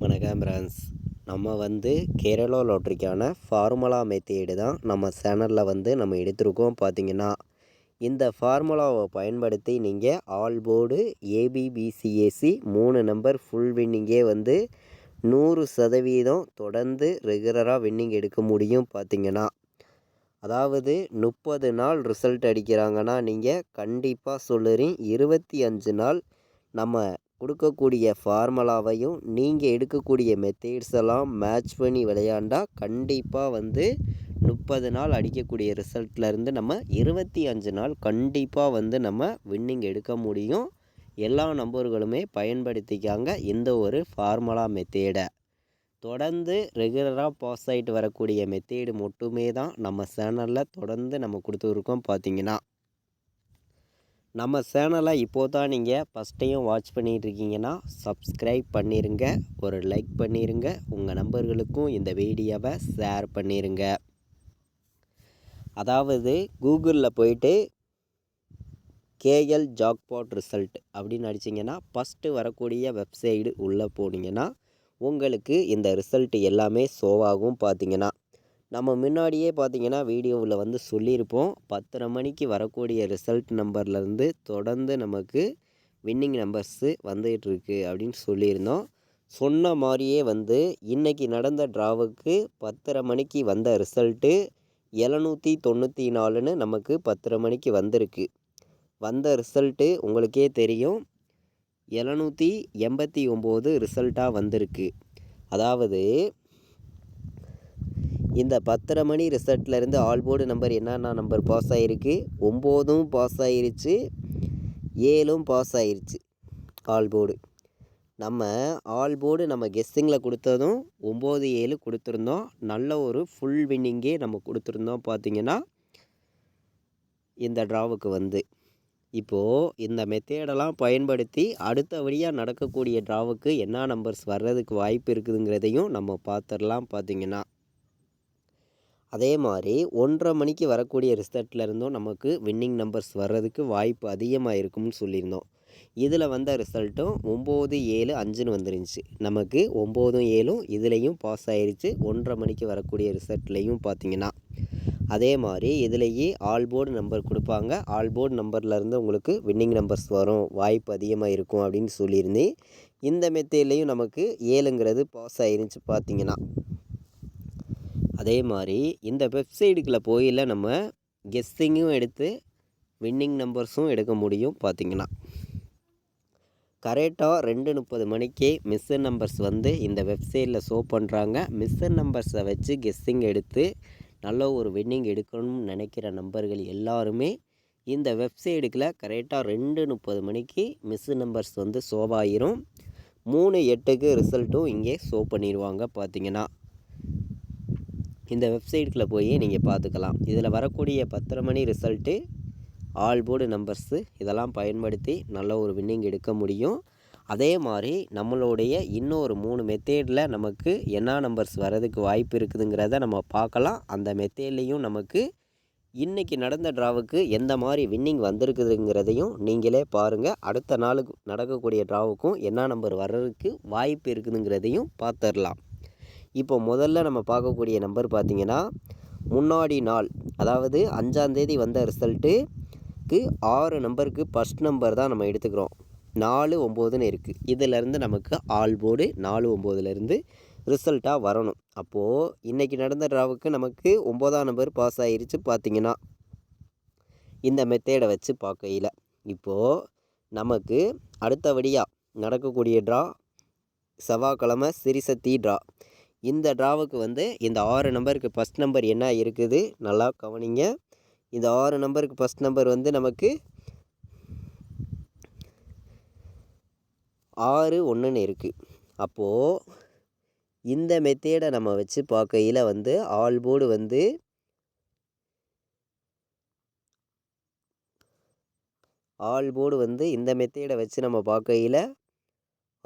வணக்கம் ஃப்ரெண்ட்ஸ். நம்ம Kerala லாட்ரிக்கான formula method தான் நம்ம சேனலில் நம்ம எடுத்திருக்கோம். பார்த்திங்கன்னா இந்த ஃபார்முலாவை பயன்படுத்தி நீங்கள் ஆல் போர்டு ஏபிபிசிஏசி 3 நம்பர் ஃபுல் வின்னிங்கே 100% தொடர்ந்து ரெகுலராக வின்னிங் எடுக்க முடியும். பார்த்திங்கன்னா அதாவது 30 நாள் ரிசல்ட் அடிக்கிறாங்கன்னா நீங்கள் கண்டிப்பாக சொல்லுறீங்க 25 நாள் நம்ம கொடுக்கக்கூடிய ஃபார்முலாவையும் நீங்கள் எடுக்கக்கூடிய மெத்தேட்ஸ் எல்லாம் மேட்ச் பண்ணி விளையாண்டா கண்டிப்பாக 30 நாள் அடிக்கக்கூடிய ரிசல்ட்லேருந்து நம்ம 25 நாள் கண்டிப்பாக நம்ம வின்னிங் எடுக்க முடியும். எல்லா நம்பர்களுமே பயன்படுத்திக்காங்க இந்த ஒரு ஃபார்முலா மெத்தேடை. தொடர்ந்து ரெகுலராக பாஸ் ஆகிட்டு வரக்கூடிய மெத்தேடு மட்டுமே தான் நம்ம சேனலில் தொடர்ந்து நம்ம கொடுத்துருக்கோம். பார்த்திங்கன்னா நம்ம சேனலை இப்போது தான் நீங்கள் ஃபஸ்ட் டைம் வாட்ச் பண்ணிகிட்ருக்கீங்கன்னா சப்ஸ்கிரைப் பண்ணிடுங்க, ஒரு லைக் பண்ணிடுங்க, உங்கள் நம்பர்களுக்கும் இந்த வீடியோவை ஷேர் பண்ணிடுங்க. அதாவது கூகுளில் போயிட்டு கேஎல் ஜாக்பாட் ரிசல்ட் அப்படின்னு அடிச்சிங்கன்னா ஃபஸ்ட்டு வரக்கூடிய வெப்சைடு உள்ளே போனீங்கன்னா உங்களுக்கு இந்த ரிசல்ட் எல்லாமே ஷோவாகும். பார்த்திங்கன்னா நம்ம முன்னாடியே பார்த்திங்கன்னா வீடியோவில் சொல்லியிருப்போம் 10:30 மணிக்கு வரக்கூடிய ரிசல்ட் நம்பர்லேருந்து தொடர்ந்து நமக்கு வின்னிங் நம்பர்ஸு வந்துகிட்ருக்கு அப்படின்னு சொல்லியிருந்தோம். சொன்ன மாதிரியே இன்றைக்கி நடந்த ட்ராவுக்கு 10:30 மணிக்கு வந்த ரிசல்ட்டு 794ன்னு நமக்கு 10:30 மணிக்கு வந்திருக்கு. வந்த ரிசல்ட்டு உங்களுக்கே தெரியும் 789 ரிசல்ட்டாக வந்திருக்கு. அதாவது இந்த 10:30 மணி ரிசல்ட்லேருந்து ஆல் போர்டு நம்பர் என்னென்ன நம்பர் பாஸ் ஆகிருக்கு? 9ம் பாஸ் ஆகிருச்சு, 7ம் பாஸ் ஆகிருச்சு. ஆல் போர்டு நம்ம கெஸ்ஸிங்கில் கொடுத்ததும் 9, 7 கொடுத்துருந்தோம். நல்ல ஒரு ஃபுல் வின்னிங்கே நம்ம கொடுத்துருந்தோம். பார்த்திங்கன்னா இந்த ட்ராவுக்கு இப்போது இந்த மெத்தேடெல்லாம் பயன்படுத்தி அடுத்தபடியாக நடக்கக்கூடிய ட்ராவுக்கு என்ன நம்பர்ஸ் வர்றதுக்கு வாய்ப்பு இருக்குதுங்கிறதையும் நம்ம பார்த்துடலாம். பார்த்திங்கன்னா அதே மாதிரி 1:30 மணிக்கு வரக்கூடிய ரிசல்ட்லேருந்தும் நமக்கு வின்னிங் நம்பர்ஸ் வர்றதுக்கு வாய்ப்பு அதிகமாக இருக்கும்னு சொல்லியிருந்தோம். இதில் வந்த ரிசல்ட்டும் 9, 7, 5ன்னு வந்துருந்துச்சு. நமக்கு 9ம் 7ம் இதுலேயும் பாஸ் ஆகிருச்சு. 1:30 மணிக்கு வரக்கூடிய ரிசல்ட்லேயும் பார்த்திங்கன்னா அதே மாதிரி இதுலேயே ஆல் போர்டு நம்பர் கொடுப்பாங்க. ஆல் போர்டு நம்பர்லேருந்து உங்களுக்கு வின்னிங் நம்பர்ஸ் வரும், வாய்ப்பு அதிகமாக இருக்கும் அப்படின்னு சொல்லியிருந்தேன். இந்த மெத்தேட்லேயும் நமக்கு 7ங்கிறது பாஸ் ஆகிருந்துச்சு. பார்த்திங்கன்னா அதே மாதிரி இந்த வெப்சைட்டுக்குள்ளே போயில நம்ம கெஸ்ஸிங்கும் எடுத்து வின்னிங் நம்பர்ஸும் எடுக்க முடியும். பார்த்திங்கன்னா கரெக்டாக 2:30 மணிக்கே மிஸ்ஸன் நம்பர்ஸ் இந்த வெப்சைட்டில் ஷோ பண்ணுறாங்க. மிஸ்ஸன் நம்பர்ஸை வச்சு கெஸ்ஸிங் எடுத்து நல்ல ஒரு வின்னிங் எடுக்கணும்னு நினைக்கிற நம்பர்கள் எல்லாருமே இந்த வெப்சைட்டுக்குள்ளே கரெக்டாக 2:30 மணிக்கு மிஸ் நம்பர்ஸ் ஷோவாயிரும். 3:08க்கு ரிசல்ட்டும் இங்கே ஷோ பண்ணிடுவாங்க. பார்த்திங்கன்னா இந்த வெப்சைட்டுக்குள்ளே போய் நீங்கள் பார்த்துக்கலாம். இதில் வரக்கூடிய 10:30 மணி ரிசல்ட்டு ஆல் போர்டு நம்பர்ஸு இதெல்லாம் பயன்படுத்தி நல்ல ஒரு வின்னிங் எடுக்க முடியும். அதே மாதிரி நம்மளுடைய இன்னொரு 3 மெத்தேடில் நமக்கு என்ன நம்பர்ஸ் வரதுக்கு வாய்ப்பு இருக்குதுங்கிறத நம்ம பார்க்கலாம். அந்த மெத்தேட்லேயும் நமக்கு இன்றைக்கி நடந்த ட்ராவுக்கு எந்த மாதிரி வின்னிங் வந்திருக்குதுங்கிறதையும் நீங்களே பாருங்கள். அடுத்த நாளுக்கு நடக்கக்கூடிய ட்ராவுக்கும் என்ன நம்பர் வர்றதுக்கு வாய்ப்பு இருக்குதுங்கிறதையும் பார்த்துடலாம். இப்போ முதல்ல நம்ம பார்க்கக்கூடிய நம்பர் பார்த்திங்கன்னா முன்னாடி நாள், அதாவது 5ஆம் தேதி வந்த ரிசல்ட்டுக்கு 6 நம்பருக்கு ஃபஸ்ட் நம்பர் தான் நம்ம எடுத்துக்கிறோம். 4, 9ன்னு இருக்குது. இதிலேருந்து நமக்கு ஆல் போர்டு 4, 9லேருந்து ரிசல்ட்டாக வரணும். அப்போது இன்றைக்கி நடந்த ட்ராவுக்கு நமக்கு 9ஆம் நம்பர் பாஸ் ஆகிருச்சு. பார்த்திங்கன்னா இந்த மெத்தேடை வச்சு பார்க்கையில் இப்போது நமக்கு அடுத்தபடியாக நடக்கக்கூடிய ட்ரா செவ்வாய்க்கிழமை சிறிசக்தி ட்ரா. இந்த ட்ராவுக்கு இந்த 6 நம்பருக்கு ஃபஸ்ட் நம்பர் என்ன இருக்குது நல்லா கவனிங்க. இந்த 6 நம்பருக்கு ஃபஸ்ட் நம்பர் நமக்கு 6, 1ன்னு இருக்குது. அப்போது இந்த மெத்தேடை நம்ம வச்சு பார்க்கையில் ஆல் போர்டு இந்த மெத்தேடை வச்சு நம்ம பார்க்கையில்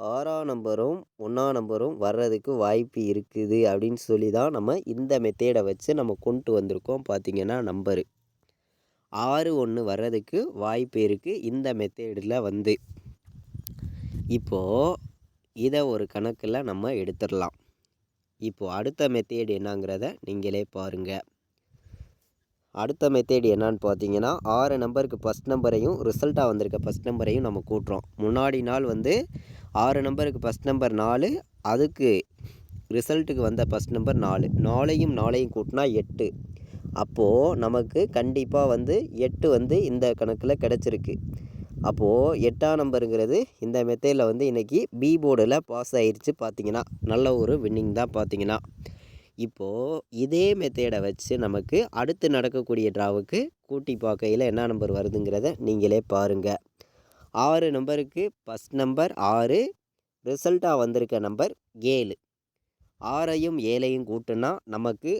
6ஆம் நம்பரும் 1ஆம் நம்பரும் வர்றதுக்கு வாய்ப்பு இருக்குது அப்படின்னு சொல்லி தான் நம்ம இந்த மெத்தேடை வச்சு நம்ம கொண்டு வந்திருக்கோம். பார்த்திங்கன்னா நம்பரு 6, 1 வர்றதுக்கு வாய்ப்பு இருக்குது இந்த மெத்தேடில் இப்போது இதை ஒரு கணக்கில் நம்ம எடுத்துடலாம். இப்போது அடுத்த மெத்தேடு என்னங்கிறத நீங்களே பாருங்கள். அடுத்த மெத்தேடு என்னான்னு பார்த்தீங்கன்னா, 6 நம்பருக்கு ஃபஸ்ட் நம்பரையும் ரிசல்ட்டாக வந்திருக்க ஃபஸ்ட் நம்பரையும் நம்ம கூட்டுறோம். முன்னாடி நாள் வந்து 6 நம்பருக்கு ஃபஸ்ட் நம்பர் 4, அதுக்கு ரிசல்ட்டுக்கு வந்த ஃபஸ்ட் நம்பர் 4, 4ஐயும் கூட்டினா 8. அப்போது நமக்கு கண்டிப்பாக வந்து 8 வந்து இந்த கணக்கில் கிடச்சிருக்கு. அப்போது 8ஆம் நம்பருங்கிறது இந்த மெத்தேடில் வந்து இன்றைக்கி பி போர்டில் பாஸ் ஆகிருச்சு. பார்த்திங்கன்னா நல்ல ஒரு வின்னிங் தான். பார்த்திங்கன்னா இப்போது இதே மெத்தேடை வச்சு நமக்கு அடுத்து நடக்கக்கூடிய ட்ராவுக்கு கூட்டி பார்க்கையில் என்ன நம்பர் வருதுங்கிறத நீங்களே பாருங்கள். 6 நம்பருக்கு ஃபஸ்ட் நம்பர் 6, ரிசல்ட்டாக வந்திருக்க நம்பர் 7. 6ஐயும் 7ஐயும் கூட்டுனா நமக்கு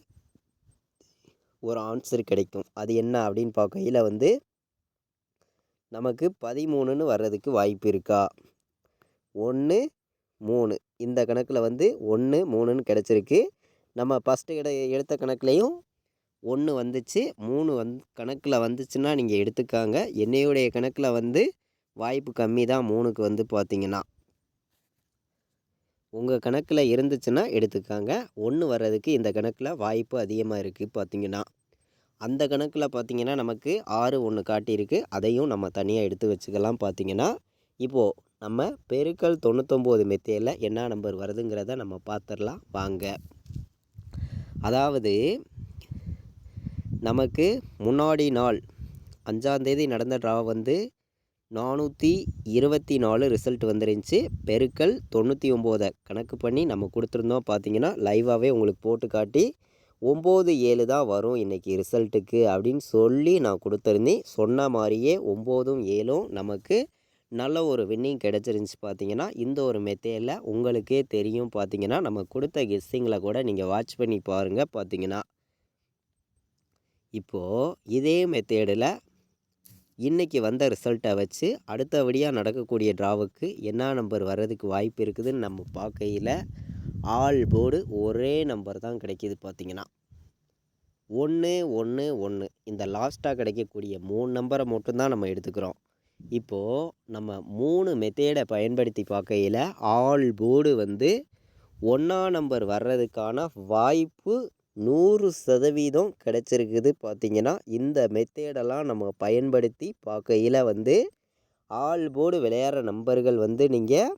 ஒரு ஆன்சர் கிடைக்கும். அது என்ன அப்படின்னு பார்க்கையில் வந்து நமக்கு 13ன்னு வர்றதுக்கு வாய்ப்பு இருக்கா? 1 3 இந்த கணக்கில் வந்து 1 3ன்னு கிடச்சிருக்கு. நம்ம ஃபஸ்ட்டு எடுத்த கணக்குலேயும் 1 வந்துச்சு, 3 கணக்கில் வந்துச்சுன்னா நீங்கள் எடுத்துக்காங்க. என்னையுடைய கணக்கில் வந்து வாய்ப்பு கம்மி தான் 3க்கு வந்து பார்த்திங்கன்னா. உங்கள் கணக்கில் இருந்துச்சுன்னா எடுத்துக்காங்க. 1 வர்றதுக்கு இந்த கணக்கில் வாய்ப்பு அதிகமாக இருக்குது. பார்த்திங்கன்னா அந்த கணக்கில் பார்த்திங்கன்னா நமக்கு 6 1 காட்டியிருக்கு. அதையும் நம்ம தனியாக எடுத்து வச்சுக்கலாம். பார்த்திங்கன்னா இப்போது நம்ம பெருக்கல் 99 மெத்தேடில் என்ன நம்பர் வருதுங்கிறத நம்ம பார்த்துடலாம் வாங்க. அதாவது நமக்கு முன்னாடி நாள் 5ஆம் தேதி நடந்த ட்ரா வந்து 424 ரிசல்ட் வந்துருந்துச்சு. பெருக்கல் 99 கணக்கு பண்ணி நம்ம கொடுத்துருந்தோம். பார்த்திங்கன்னா லைவாகவே உங்களுக்கு போட்டு காட்டி 9 7 தான் வரும் இன்றைக்கி ரிசல்ட்டுக்கு அப்படின்னு சொல்லி நான் கொடுத்துருந்தேன். சொன்ன மாதிரியே 9ம் 7ம் நமக்கு நல்ல ஒரு வின்னிங் கிடச்சிருந்துச்சி. பார்த்திங்கன்னா இந்த ஒரு மெத்தேடில் உங்களுக்கே தெரியும். பார்த்திங்கன்னா நம்ம கொடுத்த கெஸ்ஸிங்கில் கூட நீங்கள் வாட்ச் பண்ணி பாருங்கள். பார்த்திங்கன்னா இப்போது இதே மெத்தேடில் இன்றைக்கி வந்த ரிசல்ட்டை வச்சு அடுத்தபடியாக நடக்கக்கூடிய ட்ராவுக்கு என்ன நம்பர் வர்றதுக்கு வாய்ப்பு இருக்குதுன்னு நம்ம பார்க்கையில் ஆல் போர்டு ஒரே நம்பர் தான் கிடைக்கிது. பார்த்திங்கன்னா 1 1 1 இந்த லாஸ்ட்டாக கிடைக்கக்கூடிய 3 நம்பரை மட்டும்தான் நம்ம எடுத்துக்கிறோம். இப்போது நம்ம 3 மெத்தேடை பயன்படுத்தி பார்க்கையில் ஆல் போர்டு வந்து 1ஆம் நம்பர் வர்றதுக்கான வாய்ப்பு 100% கிடச்சிருக்குது. பார்த்திங்கன்னா இந்த மெத்தேடெல்லாம் நம்ம பயன்படுத்தி பார்க்கையில் வந்து ஆல் போர்டு விளையாடுற நம்பர்கள் வந்து நீங்கள்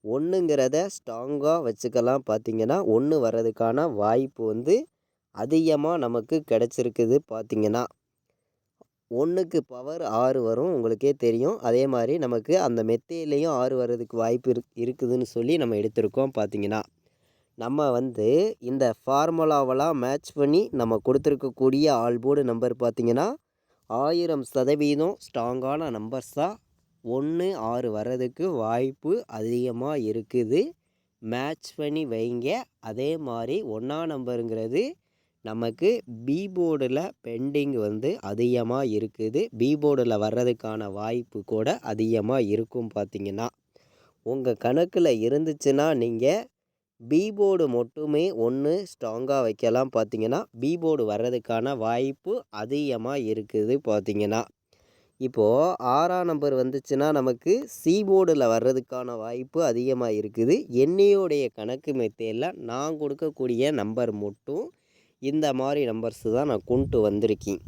1ங்கிறத ஸ்ட்ராங்காக வச்சுக்கலாம். பார்த்திங்கன்னா 1 வர்றதுக்கான வாய்ப்பு வந்து அதிகமாக நமக்கு கிடச்சிருக்குது. பார்த்திங்கன்னா 1க்கு பவர் 6 வரும், உங்களுக்கே தெரியும். அதே மாதிரி நமக்கு அந்த மெத்தேட்லேயும் 6 வர்றதுக்கு வாய்ப்பு இருக்குதுன்னு சொல்லி நம்ம எடுத்திருக்கோம். பார்த்திங்கன்னா நம்ம வந்து இந்த ஃபார்முலாவெல்லாம் மேட்ச் பண்ணி நம்ம கொடுத்துருக்கக்கூடிய ஆல் போர்டு நம்பர் பார்த்திங்கன்னா 1000% ஸ்ட்ராங்கான நம்பர்ஸாக 1 6 வர்றதுக்கு வாய்ப்பு அதிகமாக இருக்குது. மேட்ச் பண்ணி வைங்க. அதே மாதிரி 1ஆம் நம்பருங்கிறது நமக்கு பி போர்டில் பெண்டிங் வந்து அதிகமாக இருக்குது. பி போர்டில் வர்றதுக்கான வாய்ப்பு கூட அதிகமாக இருக்கும். பார்த்திங்கன்னா உங்கள் கணக்கில் இருந்துச்சுன்னா நீங்கள் பி போர்டு மட்டுமே 1 ஸ்ட்ராங்காக வைக்கலாம். பார்த்திங்கன்னா பி போர்டு வர்றதுக்கான வாய்ப்பு அதிகமாக இருக்குது. பார்த்திங்கன்னா இப்போது 6ஆம் நம்பர் வந்துச்சுன்னா நமக்கு சி போர்டில் வர்றதுக்கான வாய்ப்பு அதிகமாக இருக்குது. என்னையோடைய கணக்கு மெத்தேடில் நான் கொடுக்கக்கூடிய நம்பர் மட்டும் இந்த மாதிரி நம்பர்ஸு தான் நான் கொண்டு வந்திருக்கேன்.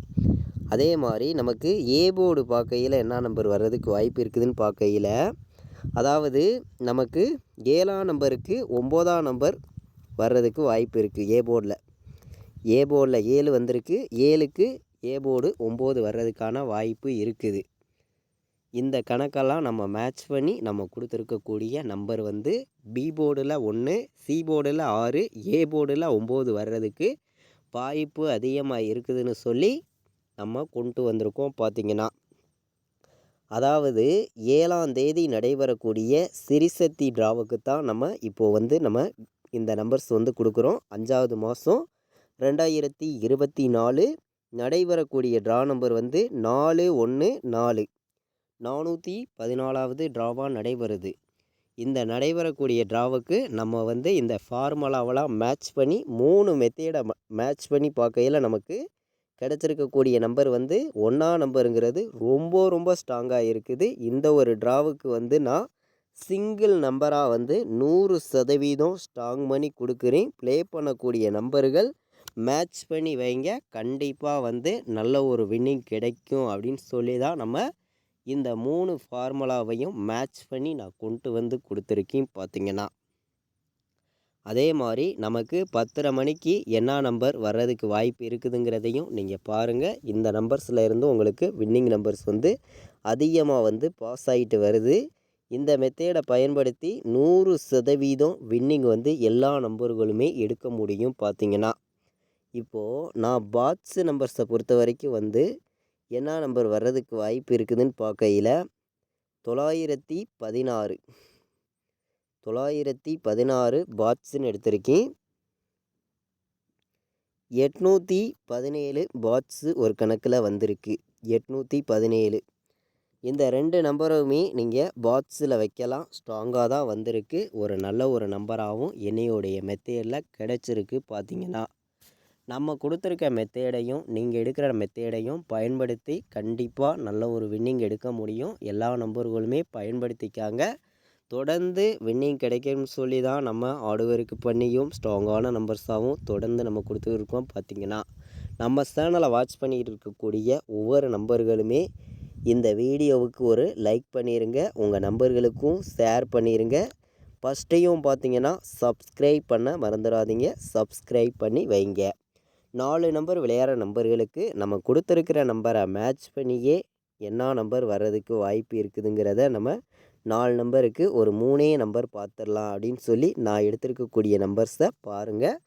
அதே மாதிரி நமக்கு ஏ போர்டு பார்க்கையில் என்ன நம்பர் வர்றதுக்கு வாய்ப்பு இருக்குதுன்னு பார்க்கையில், அதாவது நமக்கு 7ஆம் நம்பருக்கு 9ஆம் நம்பர் வர்றதுக்கு வாய்ப்பு இருக்குது. ஏ போர்டில் 7 வந்திருக்கு. 7க்கு ஏ போர்டு 9 வர்றதுக்கான வாய்ப்பு இருக்குது. இந்த கணக்கெல்லாம் நம்ம மேட்ச் பண்ணி நம்ம கொடுத்துருக்கக்கூடிய நம்பர் வந்து பி போர்டில் 1, சி போர்டில் 6, ஏ போர்டில் 9 வர்றதுக்கு வாய்ப்பு அதிகமாக இருக்குதுன்னு சொல்லி நம்ம கொண்டு வந்திருக்கோம். பார்த்திங்கன்னா அதாவது 7ஆம் தேதி நடைபெறக்கூடிய சிறிசக்தி ட்ராவுக்கு தான் நம்ம இப்போது வந்து நம்ம இந்த நம்பர்ஸ் வந்து கொடுக்குறோம். 5ஆவது மாதம் 2024 நடைபெறக்கூடிய ட்ரா நம்பர் வந்து 4 1 4 414வது ட்ராவாக நடைபெறுது. இந்த நடைபெறக்கூடிய ட்ராவுக்கு நம்ம வந்து இந்த ஃபார்முலாவெல்லாம் மேட்ச் பண்ணி 3 மெத்தேடை மேட்ச் பண்ணி பார்க்கையில் நமக்கு கிடச்சிருக்கக்கூடிய நம்பர் வந்து 1ஆம் நம்பருங்கிறது ரொம்ப ரொம்ப ஸ்ட்ராங்காக இருக்குது. இந்த ஒரு ட்ராவுக்கு வந்து நான் சிங்கிள் நம்பராக வந்து 100% ஸ்ட்ராங் பண்ணி கொடுக்குறேன். ப்ளே பண்ணக்கூடிய நம்பர்கள் மேட்ச் பண்ணி வைங்க. கண்டிப்பாக வந்து நல்ல ஒரு வின்னிங் கிடைக்கும் அப்படின்னு சொல்லி தான் நம்ம இந்த 3 ஃபார்முலாவையும் மேட்ச் பண்ணி நான் கொண்டு வந்து கொடுத்துருக்கேன் பார்த்தீங்கன்னா. அதே மாதிரி நமக்கு 10:30 மணிக்கு என்ன நம்பர் வர்றதுக்கு வாய்ப்பு இருக்குதுங்கிறதையும் நீங்கள் பாருங்கள். இந்த நம்பர்ஸில் இருந்து உங்களுக்கு வின்னிங் நம்பர்ஸ் வந்து அதிகமாக வந்து பாஸ் ஆகிட்டு வருது. இந்த மெத்தேடை பயன்படுத்தி 100% வின்னிங் வந்து எல்லா நம்பர்களுமே எடுக்க முடியும் பார்த்தீங்கன்னா. இப்போது நான் பாட்ஸ் நம்பர்ஸை பொறுத்த வரைக்கும் வந்து என்ன நம்பர் வர்றதுக்கு வாய்ப்பு இருக்குதுன்னு பார்க்கையில் 916 பாட்ஸ்ன்னு எடுத்திருக்கேன். 817 பாட்ஸு ஒரு கணக்கில் வந்திருக்கு. 817 இந்த 2 நம்பருமே நீங்கள் பாட்ஸில் வைக்கலாம். ஸ்ட்ராங்காக தான் வந்திருக்கு. ஒரு நல்ல ஒரு நம்பராகவும் என்னையோடைய மெத்தேடில் கிடச்சிருக்கு பார்த்தீங்கன்னா. நம்ம கொடுத்துருக்க மெத்தேடையும் நீங்கள் எடுக்கிற மெத்தேடையும் பயன்படுத்தி கண்டிப்பாக நல்ல ஒரு வின்னிங் எடுக்க முடியும். எல்லா நம்பர்களுமே பயன்படுத்திக்காங்க. தொடர்ந்து வின்னிங் கிடைக்கும்னு சொல்லி தான் நம்ம ஹார்ட் ஒர்க் பண்ணியும் ஸ்ட்ராங்கான நம்பர்ஸாகவும் தொடர்ந்து நம்ம கொடுத்துருக்கோம் பார்த்தீங்கன்னா. நம்ம சேனலை வாட்ச் பண்ணிக்கிட்டு இருக்கக்கூடிய ஒவ்வொரு நம்பர்களுமே இந்த வீடியோவுக்கு ஒரு லைக் பண்ணிடுங்க. உங்கள் நம்பர்களுக்கும் ஷேர் பண்ணிடுங்க. ஃபஸ்ட்டையும் பார்த்தீங்கன்னா சப்ஸ்கிரைப் பண்ண மறந்துடாதீங்க. சப்ஸ்கிரைப் பண்ணி வைங்க. 4 நம்பர் விளையாடுற நம்பர்களுக்கு நம்ம கொடுத்துருக்கிற நம்பரை மேட்ச் பண்ணியே என்ன நம்பர் வர்றதுக்கு வாய்ப்பு இருக்குதுங்கிறத நம்ம 4 நம்பருக்கு ஒரு 3 நம்பர் பார்த்துடலாம் அப்படின்னு சொல்லி நான் எடுத்திருக்கக்கூடிய நம்பர்ஸை பாருங்கள்.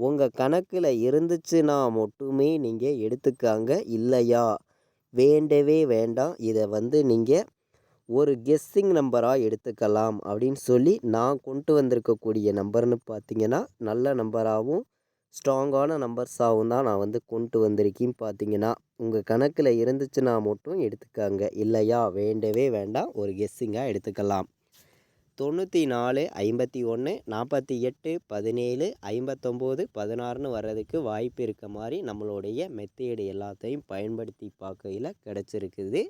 உங்கள் கணக்கில் இருந்துச்சுன்னா மட்டுமே நீங்கள் எடுத்துக்காங்க. இல்லையா வேண்டவே வேண்டாம். இதை வந்து நீங்கள் ஒரு கெஸ்ஸிங் நம்பராக எடுத்துக்கலாம் அப்படின்னு சொல்லி நான் கொண்டு வந்திருக்கக்கூடிய நம்பர்னு பார்த்தீங்கன்னா நல்ல நம்பராகவும் ஸ்ட்ராங்கான நம்பர்ஸாகவும் தான் நான் வந்து கொண்டு வந்திருக்கேன் பார்த்தீங்கன்னா. உங்கள் கணக்கில் இருந்துச்சுன்னா மட்டும் எடுத்துக்காங்க. இல்லையா வேண்டவே வேண்டாம். ஒரு கெஸ்ஸிங்காக எடுத்துக்கலாம். 94 51 48 17 59 16ன்னு வர்றதுக்கு வாய்ப்பு இருக்க மாதிரி நம்மளுடைய மெத்தேடு எல்லாத்தையும் பயன்படுத்தி பார்க்கையில் கிடச்சிருக்குது.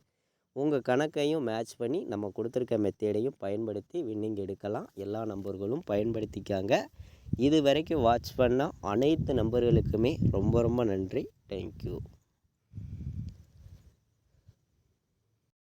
உங்கள் கணக்கையும் மேட்ச் பண்ணி நம்ம கொடுத்துருக்க மெத்தேடையும் பயன்படுத்தி வின்னிங் எடுக்கலாம். எல்லா நம்பர்களும் பயன்படுத்திக்காங்க. இது வரைக்கும் வாட்ச் பண்ண அனைத்து நம்பர்களுக்குமே ரொம்ப ரொம்ப நன்றி. தேங்க்யூ.